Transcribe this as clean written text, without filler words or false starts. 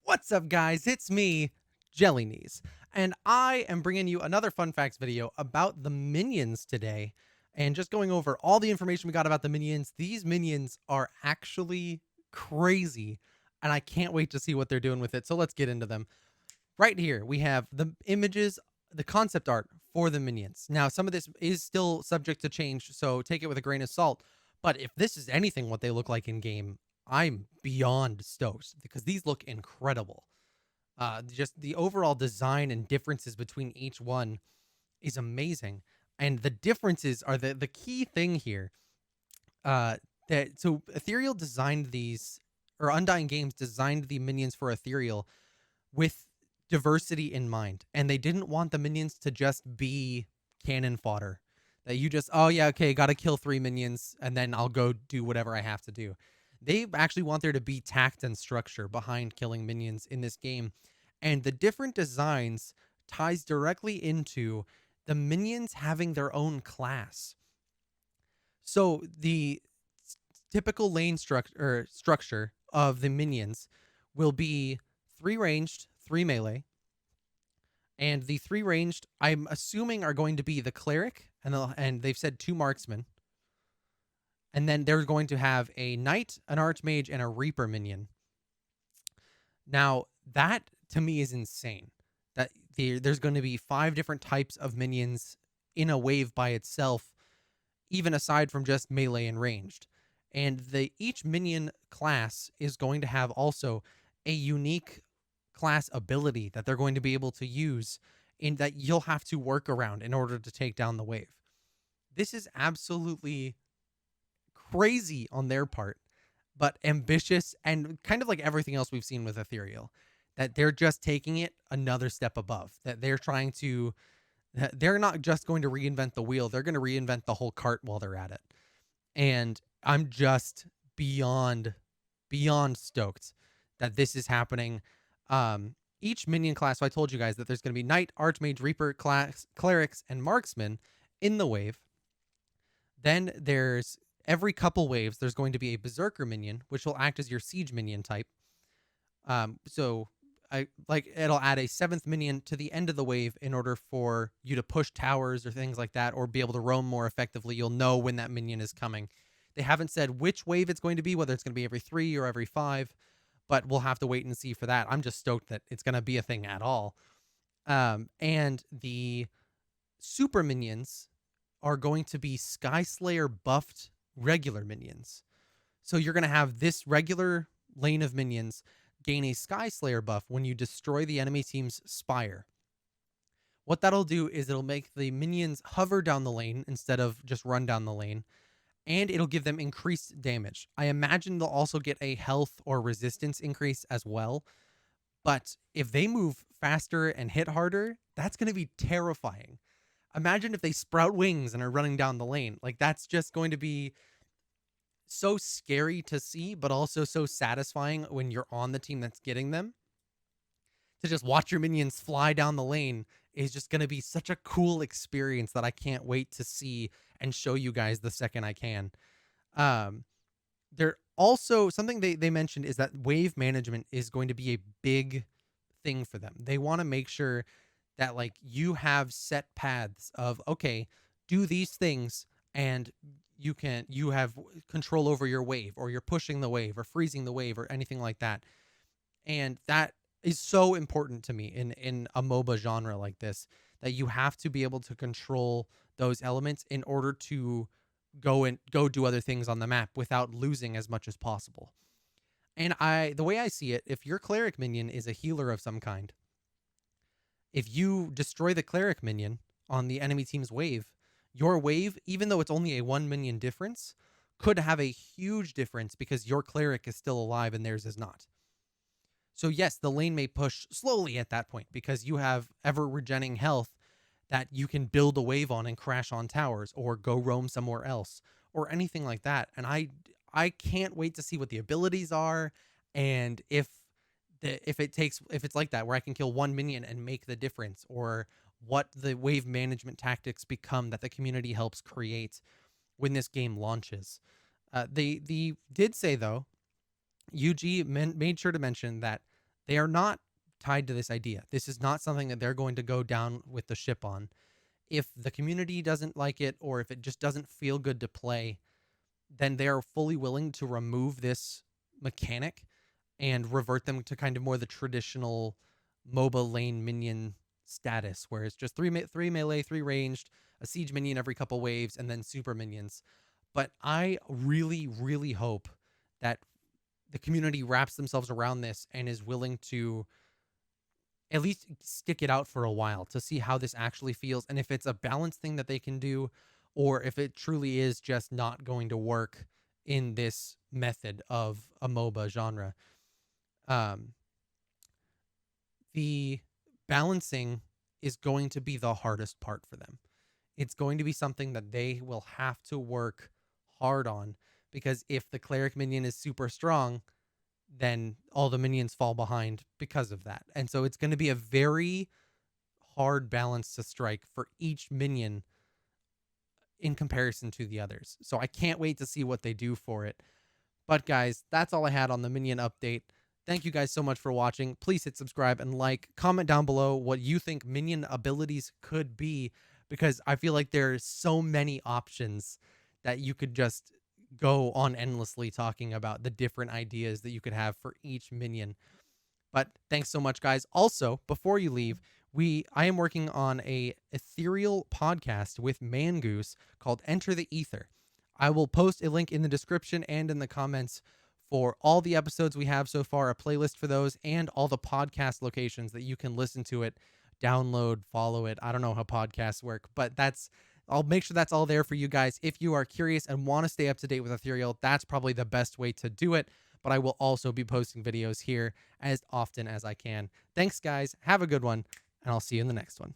What's up, guys? It's me, JellyKnees, and I am bringing you another fun facts video about the minions today, and just going over all the information we got about the minions. These minions are actually crazy, and I can't wait to see what they're doing with it. So let's get into them. Right here, we have the images, the concept art for the minions. Now, some of this is still subject to change, so take it with a grain of salt. But if this is anything what they look like in game, I'm beyond stoked because these look incredible. Just the overall design and differences between each one is amazing, and the differences are the key thing here. Uh, that so Ethereal designed these, or Undying Games designed the minions for Ethereal with diversity in mind, and they didn't want the minions to just be cannon fodder. That you just, oh yeah, okay, got to kill 3 minions and then I'll go do whatever I have to do. They actually want there to be tact and structure behind killing minions in this game, and the different designs ties directly into the minions having their own class. So the typical lane structure of the minions will be 3 ranged, 3 melee, and the 3 ranged I'm assuming are going to be the cleric, and they've said 2 marksmen, and then they're going to have a knight, an archmage, and a reaper minion. Now that to me is insane. That there's going to be 5 different types of minions in a wave by itself, even aside from just melee and ranged. And each minion class is going to have also a unique class ability that they're going to be able to use, in that you'll have to work around in order to take down the wave. This is absolutely crazy on their part, but ambitious, and kind of like everything else we've seen with Ethereal, that they're just taking it another step above. That they're not just going to reinvent the wheel, they're going to reinvent the whole cart while they're at it. And I'm just beyond stoked that this is happening. Each minion class, so I told you guys that there's going to be knight, archmage, reaper, clerics, and marksman in the wave. Then there's every couple waves, there's going to be a berserker minion, which will act as your siege minion type. So it'll add a 7th minion to the end of the wave in order for you to push towers or things like that, or be able to roam more effectively. You'll know when that minion is coming. They haven't said which wave it's going to be, whether it's going to be every 3 or every 5, but we'll have to wait and see for that. I'm just stoked that it's going to be a thing at all. And the super minions are going to be Sky Slayer buffed regular minions. So you're going to have this regular lane of minions gain a Sky Slayer buff when you destroy the enemy team's spire. What that'll do is it'll make the minions hover down the lane instead of just run down the lane, and it'll give them increased damage. I imagine they'll also get a health or resistance increase as well. But if they move faster and hit harder, that's going to be terrifying. Imagine if they sprout wings and are running down the lane. Like, that's just going to be so scary to see, but also so satisfying when you're on the team that's getting them. To just watch your minions fly down the lane is just going to be such a cool experience that I can't wait to see and show you guys the second I can. They're also, something they mentioned is that wave management is going to be a big thing for them. They want to make sure that, like, you have set paths of, okay, do these things, and you have control over your wave, or you're pushing the wave or freezing the wave or anything like that. And that is so important to me in a MOBA genre like this, that you have to be able to control those elements in order to go do other things on the map without losing as much as possible. And the way I see it, if your cleric minion is a healer of some kind, if you destroy the cleric minion on the enemy team's wave, your wave, even though it's only a 1 minion difference, could have a huge difference because your cleric is still alive and theirs is not. So yes, the lane may push slowly at that point because you have ever regenning health that you can build a wave on and crash on towers or go roam somewhere else or anything like that. And I can't wait to see what the abilities are, and if it's like that where I can kill 1 minion and make the difference, or what the wave management tactics become that the community helps create when this game launches. They did say, though, UG made sure to mention that They are not tied to this idea. This is not something that they're going to go down with the ship on. If the community doesn't like it, or if it just doesn't feel good to play, then they are fully willing to remove this mechanic and revert them to kind of more the traditional MOBA lane minion status, where it's just three melee, three ranged, a siege minion every couple waves, and then super minions. But I really, really hope that the community wraps themselves around this and is willing to at least stick it out for a while to see how this actually feels, and if it's a balanced thing that they can do, or if it truly is just not going to work in this method of a MOBA genre. Um, the balancing is going to be the hardest part for them. It's going to be something that they will have to work hard on, because if the cleric minion is super strong, then all the minions fall behind because of that. And so it's going to be a very hard balance to strike for each minion in comparison to the others. So I can't wait to see what they do for it. But guys, that's all I had on the minion update. Thank you guys so much for watching. Please hit subscribe and like. Comment down below what you think minion abilities could be, because I feel like there's so many options that you could just go on endlessly talking about the different ideas that you could have for each minion. But thanks so much, guys. Also, before you leave, I am working on a Ethereal podcast with Mangoose called Enter the Ether. I will post a link in the description and in the comments for all the episodes we have so far, a playlist for those, and all the podcast locations that you can listen to it, download, follow it. I don't know how podcasts work, but I'll make sure that's all there for you guys. If you are curious and want to stay up to date with Ethereal, that's probably the best way to do it. But I will also be posting videos here as often as I can. Thanks, guys. Have a good one, and I'll see you in the next one.